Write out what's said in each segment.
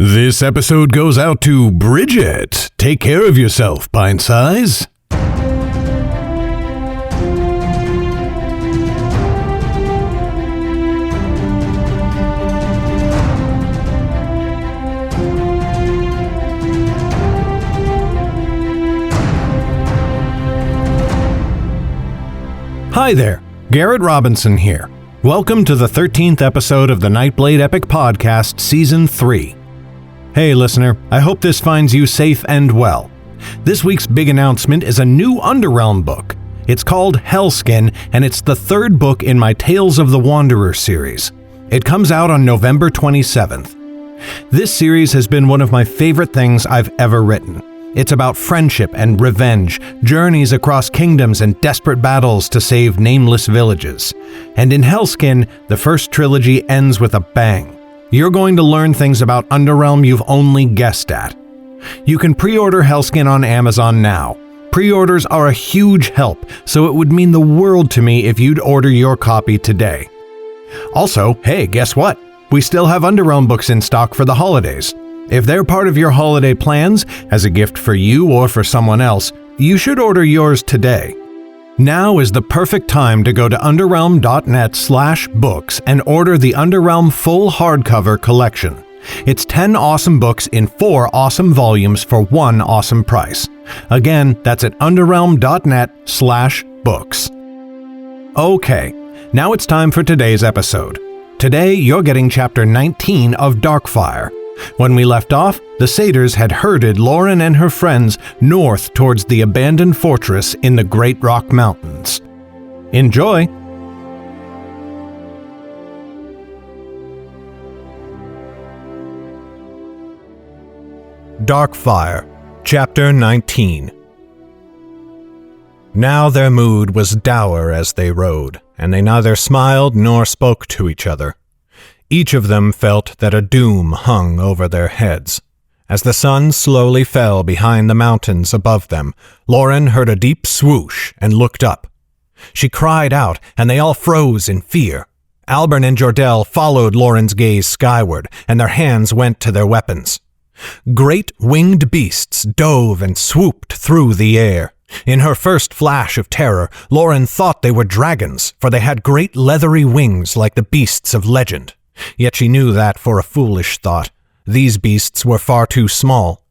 This episode goes out to Bridget. Take care of yourself, pint size. Hi there, Garrett Robinson here. Welcome to the 13th episode of the Nightblade Epic Podcast, Season 3. Hey listener, I hope this finds you safe and well. This week's big announcement is a new Underrealm book. It's called Hellskin, and it's the third book in my Tales of the Wanderer series. It comes out on November 27th. This series has been one of my favorite things I've ever written. It's about friendship and revenge, journeys across kingdoms and desperate battles to save nameless villages. And in Hellskin, the first trilogy ends with a bang. You're going to learn things about Underrealm you've only guessed at. You can pre-order Hellskin on Amazon now. Pre-orders are a huge help, so it would mean the world to me if you'd order your copy today. Also, hey, guess what? We still have Underrealm books in stock for the holidays. If they're part of your holiday plans, as a gift for you or for someone else, you should order yours today. Now is the perfect time to go to underrealm.net/books and order the Underrealm full hardcover collection. It's 10 awesome books in 4 awesome volumes for one awesome price. Again, that's at underrealm.net/books. Okay, now it's time for today's episode. Today, you're getting Chapter 19 of Darkfire. When we left off, the satyrs had herded Lauren and her friends north towards the abandoned fortress in the Great Rock Mountains. Enjoy! Darkfire, Chapter 19. Now their mood was dour as they rode, and they neither smiled nor spoke to each other. Each of them felt that a doom hung over their heads. As the sun slowly fell behind the mountains above them, Lauren heard a deep swoosh and looked up. She cried out, and they all froze in fear. Albern and Jordell followed Lauren's gaze skyward, and their hands went to their weapons. Great winged beasts dove and swooped through the air. In her first flash of terror, Lauren thought they were dragons, for they had great leathery wings like the beasts of legend. Yet she knew that for a foolish thought. These beasts were far too small.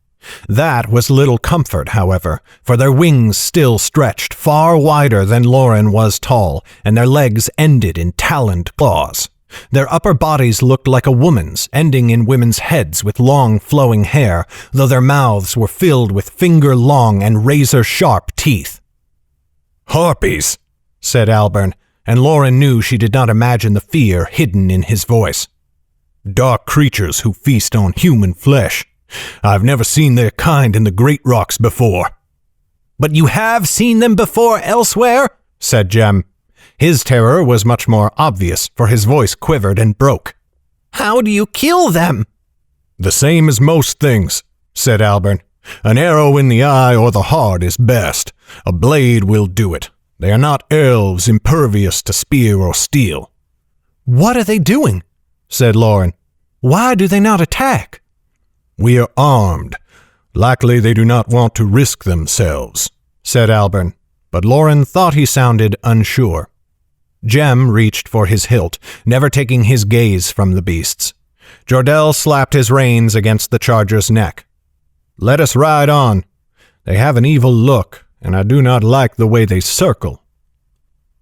That was little comfort, however, for their wings still stretched far wider than Lauren was tall, and their legs ended in taloned claws. Their upper bodies looked like a woman's, ending in women's heads with long flowing hair, though their mouths were filled with finger-long and razor-sharp teeth. "Harpies," said Albern, and Lauren knew she did not imagine the fear hidden in his voice. "Dark creatures who feast on human flesh. I've never seen their kind in the Great Rocks before." "But you have seen them before elsewhere?" said Jem. His terror was much more obvious, for his voice quivered and broke. "How do you kill them?" "The same as most things," said Albern. "An arrow in the eye or the heart is best. A blade will do it. They are not elves impervious to spear or steel." "What are they doing?" said Lauren. "Why do they not attack?" "We are armed. Likely they do not want to risk themselves," said Albern, but Lauren thought he sounded unsure. Jem reached for his hilt, never taking his gaze from the beasts. Jordell slapped his reins against the charger's neck. "Let us ride on. They have an evil look, and I do not like the way they circle."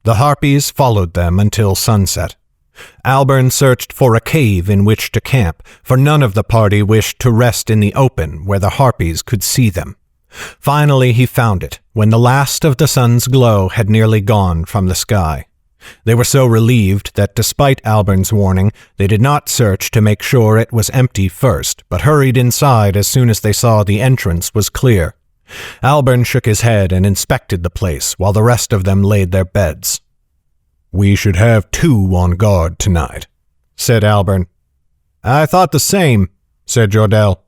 The harpies followed them until sunset. Albern searched for a cave in which to camp, for none of the party wished to rest in the open where the harpies could see them. Finally he found it, when the last of the sun's glow had nearly gone from the sky. They were so relieved that despite Albern's warning, they did not search to make sure it was empty first, but hurried inside as soon as they saw the entrance was clear. Albern shook his head and inspected the place, while the rest of them laid their beds. "We should have 2 on guard tonight," said Albern. "I thought the same," said Jordell.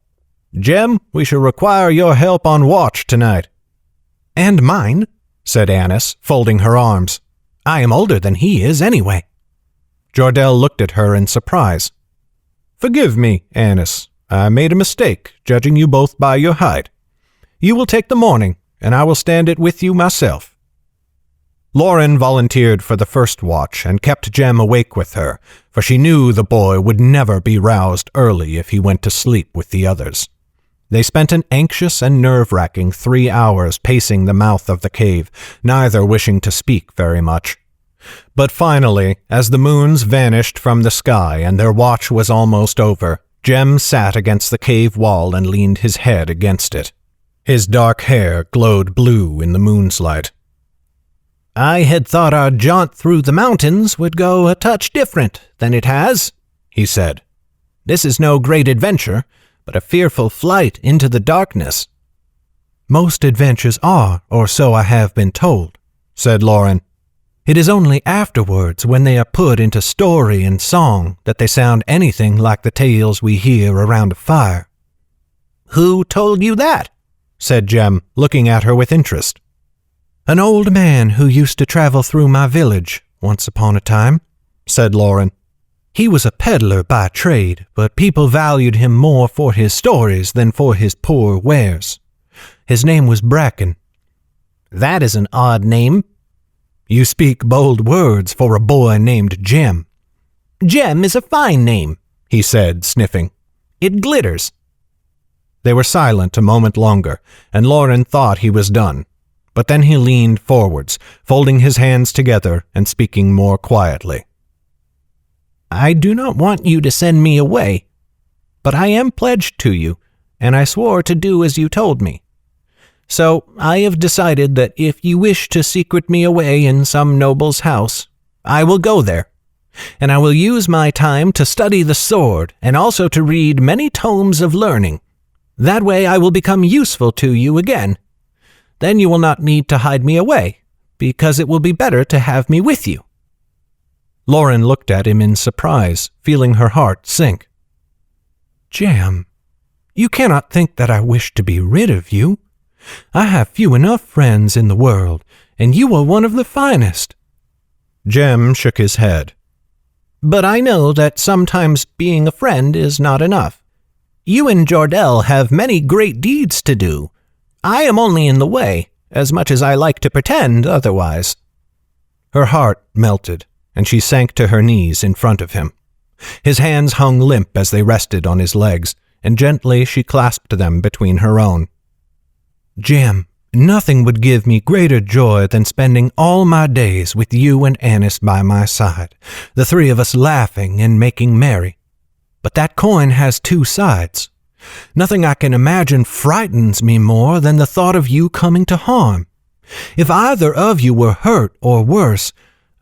"Jem, we shall require your help on watch tonight." "And mine," said Annis, folding her arms. "I am older than he is anyway." Jordell looked at her in surprise. "Forgive me, Annis. I made a mistake, judging you both by your height. You will take the morning, and I will stand it with you myself." Lauren volunteered for the first watch and kept Jem awake with her, for she knew the boy would never be roused early if he went to sleep with the others. They spent an anxious and nerve-wracking 3 hours pacing the mouth of the cave, neither wishing to speak very much. But finally, as the moons vanished from the sky and their watch was almost over, Jem sat against the cave wall and leaned his head against it. His dark hair glowed blue in the moon's light. "I had thought our jaunt through the mountains would go a touch different than it has," he said. "This is no great adventure, but a fearful flight into the darkness." "Most adventures are, or so I have been told," said Lauren. "It is only afterwards, when they are put into story and song, that they sound anything like the tales we hear around a fire." "Who told you that?" said Jem, looking at her with interest. "An old man who used to travel through my village once upon a time," said Lauren. "He was a peddler by trade, but people valued him more for his stories than for his poor wares. His name was Bracken." "That is an odd name." "You speak bold words for a boy named Jem." "Jem is a fine name," he said, sniffing. "It glitters." They were silent a moment longer, and Lauren thought he was done. But then he leaned forwards, folding his hands together and speaking more quietly. "I do not want you to send me away, but I am pledged to you, and I swore to do as you told me. So I have decided that if you wish to secret me away in some noble's house, I will go there, and I will use my time to study the sword and also to read many tomes of learning. That way I will become useful to you again. Then you will not need to hide me away, because it will be better to have me with you." Lauren looked at him in surprise, feeling her heart sink. "Jem, you cannot think that I wish to be rid of you. I have few enough friends in the world, and you are one of the finest." Jem shook his head. "But I know that sometimes being a friend is not enough. You and Jordell have many great deeds to do. I am only in the way, as much as I like to pretend otherwise." Her heart melted, and she sank to her knees in front of him. His hands hung limp as they rested on his legs, and gently she clasped them between her own. "Jem, nothing would give me greater joy than spending all my days with you and Annis by my side, the three of us laughing and making merry. But that coin has two sides. Nothing I can imagine frightens me more than the thought of you coming to harm. If either of you were hurt or worse,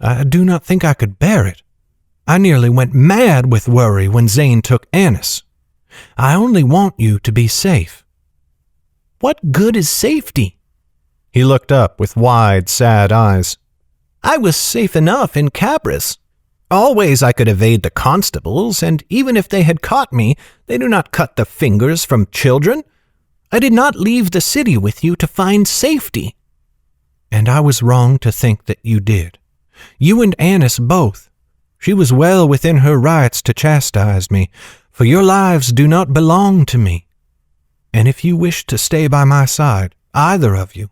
I do not think I could bear it. I nearly went mad with worry when Zane took Annis. I only want you to be safe." "What good is safety?" He looked up with wide, sad eyes. "I was safe enough in Cabris. Always I could evade the constables, and even if they had caught me, they do not cut the fingers from children. I did not leave the city with you to find safety." "And I was wrong to think that you did. You and Annis both. She was well within her rights to chastise me, for your lives do not belong to me. And if you wish to stay by my side, either of you,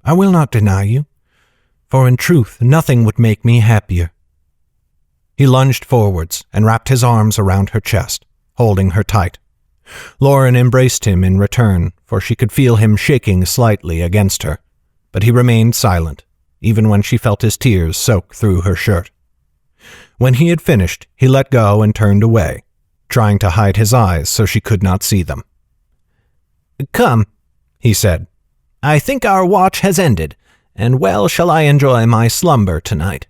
I will not deny you, for in truth nothing would make me happier." He lunged forwards and wrapped his arms around her chest, holding her tight. Lauren embraced him in return, for she could feel him shaking slightly against her, but he remained silent, even when she felt his tears soak through her shirt. When he had finished, he let go and turned away, trying to hide his eyes so she could not see them. "Come," he said. "I think our watch has ended, and well shall I enjoy my slumber tonight."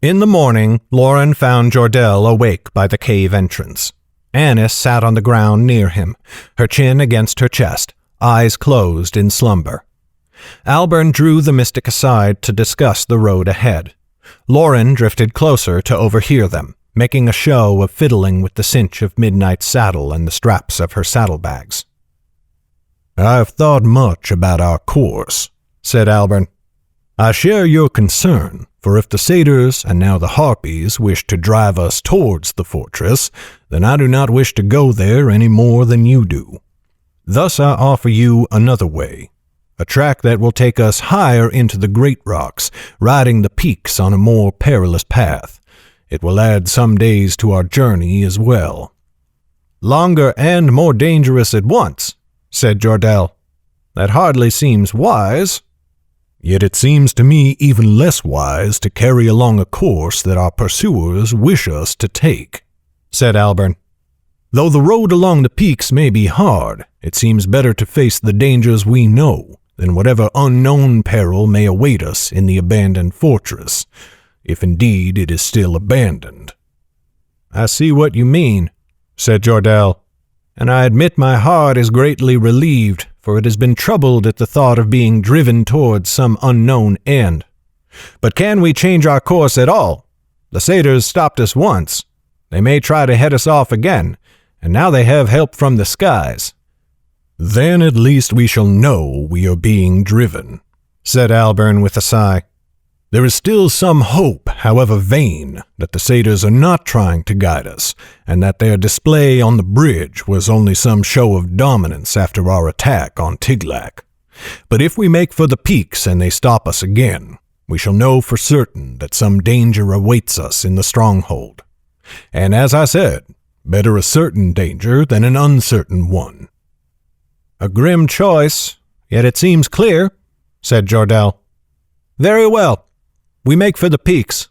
In the morning, Lauren found Jordell awake by the cave entrance. Annis sat on the ground near him, her chin against her chest, eyes closed in slumber. Albern drew the mystic aside to discuss the road ahead. Lauren drifted closer to overhear them, making a show of fiddling with the cinch of Midnight's saddle and the straps of her saddlebags. "I've thought much about our course," said Albern. I share your concern, for if the satyrs and now the harpies wish to drive us towards the fortress, then I do not wish to go there any more than you do. Thus I offer you another way, a track that will take us higher into the great rocks, riding the peaks on a more perilous path. It will add some days to our journey as well." "Longer and more dangerous at once," said Jordell. "That hardly seems wise." "Yet it seems to me even less wise to carry along a course that our pursuers wish us to take," said Albern. "Though the road along the peaks may be hard, it seems better to face the dangers we know than whatever unknown peril may await us in the abandoned fortress, if indeed it is still abandoned." "I see what you mean," said Jordell, "and I admit my heart is greatly relieved, for it has been troubled at the thought of being driven towards some unknown end. But can we change our course at all? The satyrs stopped us once. They may try to head us off again, and now they have help from the skies." "Then at least we shall know we are being driven," said Albern with a sigh. "There is still some hope, however vain, that the satyrs are not trying to guide us, and that their display on the bridge was only some show of dominance after our attack on Tiglac. But if we make for the peaks and they stop us again, we shall know for certain that some danger awaits us in the stronghold. And as I said, better a certain danger than an uncertain one." "A grim choice, yet it seems clear," said Jordell. "Very well. We make for the peaks.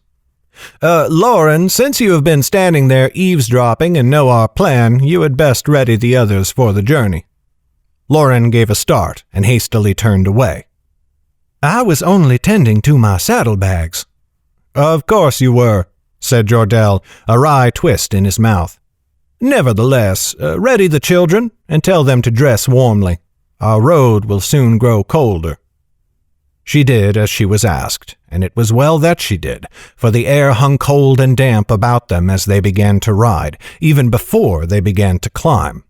Lauren, since you have been standing there eavesdropping and know our plan, you had best ready the others for the journey." Lauren gave a start and hastily turned away. "I was only tending to my saddlebags." "Of course you were," said Jordell, a wry twist in his mouth. "Nevertheless, ready the children and tell them to dress warmly. Our road will soon grow colder." She did as she was asked, and it was well that she did, for the air hung cold and damp about them as they began to ride, even before they began to climb.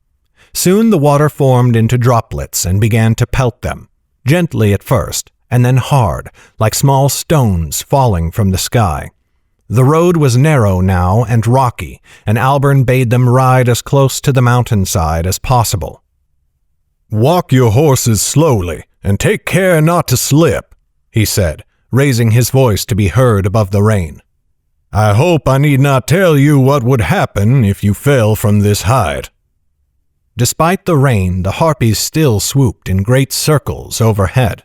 Soon the water formed into droplets and began to pelt them, gently at first, and then hard, like small stones falling from the sky. The road was narrow now and rocky, and Albern bade them ride as close to the mountainside as possible. "Walk your horses slowly, and take care not to slip," he said, raising his voice to be heard above the rain. "I hope I need not tell you what would happen if you fell from this height." Despite the rain, the harpies still swooped in great circles overhead.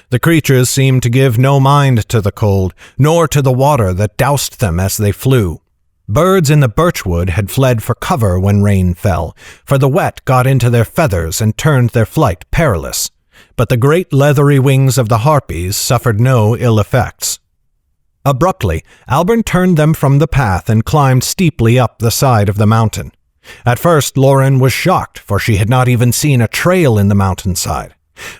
The creatures seemed to give no mind to the cold, nor to the water that doused them as they flew. Birds in the birchwood had fled for cover when rain fell, for the wet got into their feathers and turned their flight perilous. But the great leathery wings of the harpies suffered no ill effects. Abruptly, Albern turned them from the path and climbed steeply up the side of the mountain. At first, Lauren was shocked, for she had not even seen a trail in the mountainside.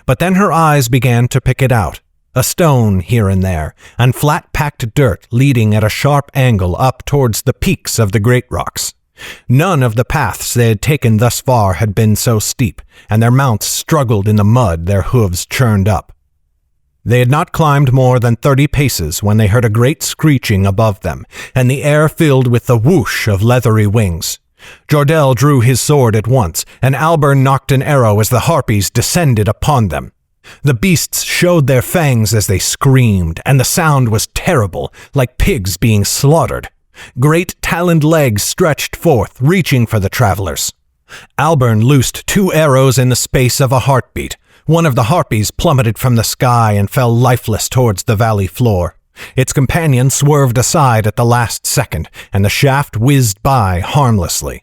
But then her eyes began to pick it out, a stone here and there, and flat-packed dirt leading at a sharp angle up towards the peaks of the great rocks. None of the paths they had taken thus far had been so steep, and their mounts struggled in the mud their hooves churned up. They had not climbed more than 30 paces when they heard a great screeching above them, and the air filled with the whoosh of leathery wings. Jordell drew his sword at once, and Albern knocked an arrow as the harpies descended upon them. The beasts showed their fangs as they screamed, and the sound was terrible, like pigs being slaughtered. Great taloned legs stretched forth, reaching for the travelers. Albern loosed 2 arrows in the space of a heartbeat. One of the harpies plummeted from the sky and fell lifeless towards the valley floor. Its companion swerved aside at the last second, and the shaft whizzed by harmlessly.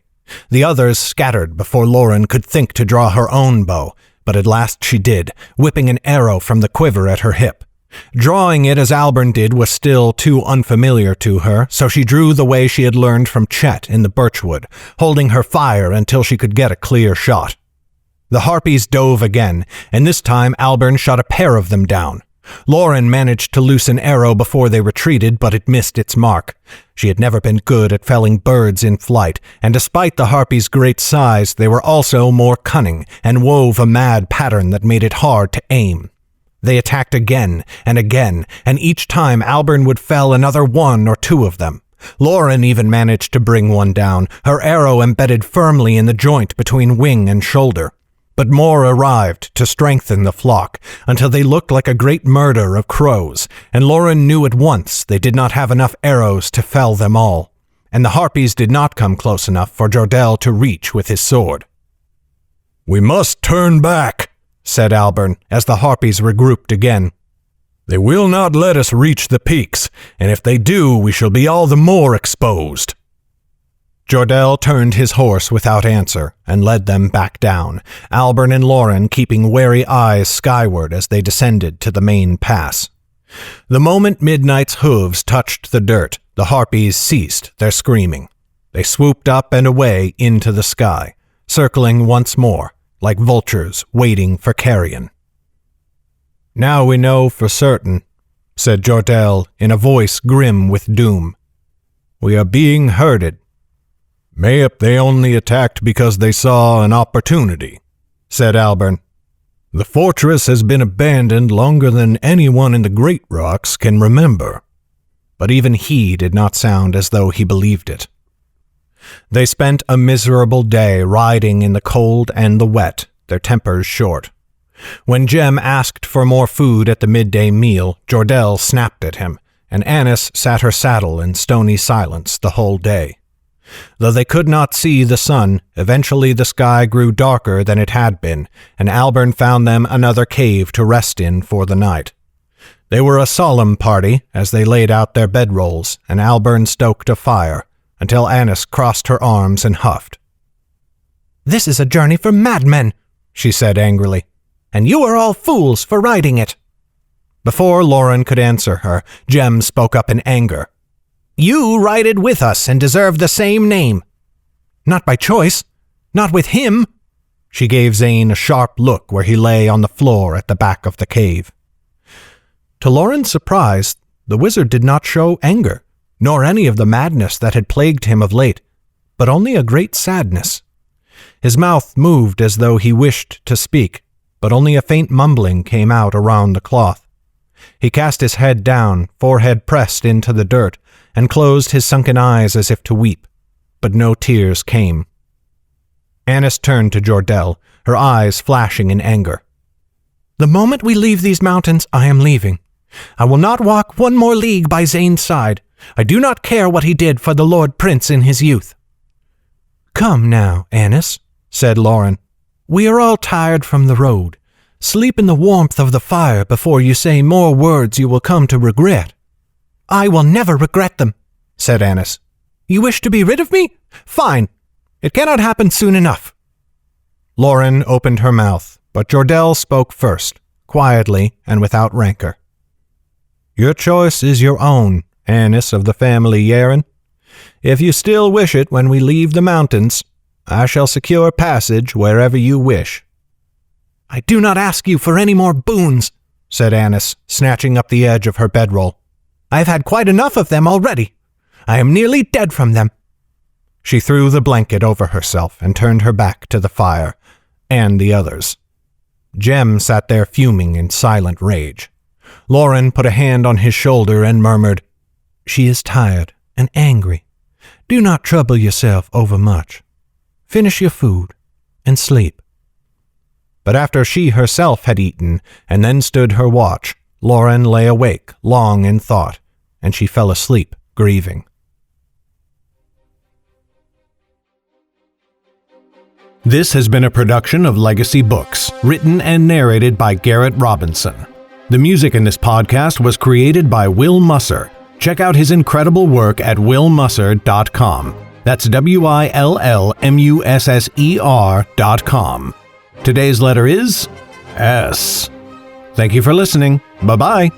The others scattered before Lauren could think to draw her own bow, but at last she did, whipping an arrow from the quiver at her hip. Drawing it as Albern did was still too unfamiliar to her, so she drew the way she had learned from Chet in the birchwood, holding her fire until she could get a clear shot. The harpies dove again, and this time Albern shot a pair of them down. Lauren managed to loose an arrow before they retreated, but it missed its mark. She had never been good at felling birds in flight, and despite the harpies' great size, they were also more cunning and wove a mad pattern that made it hard to aim. They attacked again and again, and each time Albern would fell another one or two of them. Lauren even managed to bring one down, her arrow embedded firmly in the joint between wing and shoulder. But more arrived to strengthen the flock, until they looked like a great murder of crows, and Lauren knew at once they did not have enough arrows to fell them all, and the harpies did not come close enough for Jordell to reach with his sword. "We must turn back," said Albern, as the harpies regrouped again. "They will not let us reach the peaks, and if they do, we shall be all the more exposed." Jordell turned his horse without answer and led them back down, Albern and Lauren keeping wary eyes skyward as they descended to the main pass. The moment Midnight's hooves touched the dirt, the harpies ceased their screaming. They swooped up and away into the sky, circling once more, like vultures waiting for carrion. "Now we know for certain," said Jordell in a voice grim with doom. "We are being herded." "Mayhap they only attacked because they saw an opportunity," said Albern. "The fortress has been abandoned longer than anyone in the Great Rocks can remember." But even he did not sound as though he believed it. They spent a miserable day riding in the cold and the wet, their tempers short. When Jem asked for more food at the midday meal, Jordell snapped at him, and Annis sat her saddle in stony silence the whole day. Though they could not see the sun, eventually the sky grew darker than it had been, and Albern found them another cave to rest in for the night. They were a solemn party as they laid out their bedrolls, and Albern stoked a fire, until Annis crossed her arms and huffed. "This is a journey for madmen," she said angrily, "and you are all fools for riding it." Before Lauren could answer her, Jem spoke up in anger. "You rided with us and deserve the same name." "Not by choice. Not with him." She gave Zane a sharp look where he lay on the floor at the back of the cave. To Lauren's surprise, the wizard did not show anger, nor any of the madness that had plagued him of late, but only a great sadness. His mouth moved as though he wished to speak, but only a faint mumbling came out around the cloth. He cast his head down, forehead pressed into the dirt, and closed his sunken eyes as if to weep, but no tears came. Annis turned to Jordell, her eyes flashing in anger. "The moment we leave these mountains, I am leaving. I will not walk one more league by Zane's side. I do not care what he did for the Lord Prince in his youth." "Come now, Annis," said Lauren. "We are all tired from the road. Sleep in the warmth of the fire before you say more words you will come to regret." "I will never regret them," said Annis. "You wish to be rid of me? Fine. It cannot happen soon enough." Lauren opened her mouth, but Jordell spoke first, quietly and without rancor. "Your choice is your own, Annis of the family Yaren. If you still wish it when we leave the mountains, I shall secure passage wherever you wish." "I do not ask you for any more boons," said Annis, snatching up the edge of her bedroll. "I have had quite enough of them already. I am nearly dead from them." She threw the blanket over herself and turned her back to the fire, and the others. Jem sat there fuming in silent rage. Lauren put a hand on his shoulder and murmured, "She is tired and angry. Do not trouble yourself overmuch. Finish your food and sleep." But after she herself had eaten and then stood her watch, Lauren lay awake long in thought, and she fell asleep grieving. This has been a production of Legacy Books, written and narrated by Garrett Robinson. The music in this podcast was created by Will Musser. Check out his incredible work at willmusser.com. That's WILLMUSSER.com. Today's letter is S. Thank you for listening. Bye-bye.